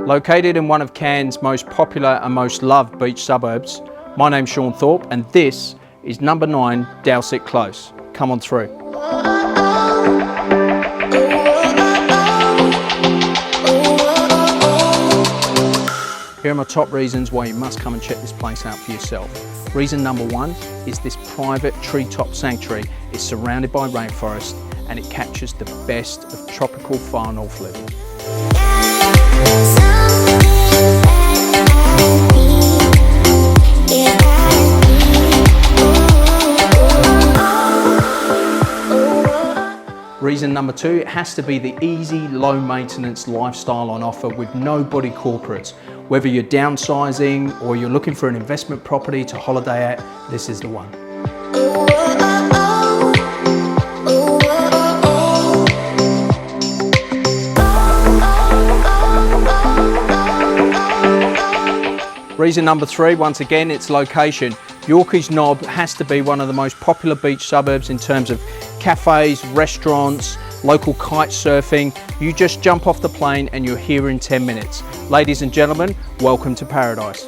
Located in one of Cairns' most popular and most loved beach suburbs, my name's Sean Thorpe and this is number 9 Dowsett Close. Come on through. Here are my top reasons why you must come and check this place out for yourself. Reason number 1 is this private treetop sanctuary is surrounded by rainforest and it captures the best of tropical far north living. Reason number 2, it has to be the easy, low maintenance lifestyle on offer with no body corporates. Whether you're downsizing or you're looking for an investment property to holiday at, this is the one. Reason number 3, once again, it's location. Yorkeys Knob has to be one of the most popular beach suburbs in terms of cafes, restaurants, local kite surfing. You just jump off the plane and you're here in 10 minutes. Ladies and gentlemen, welcome to paradise.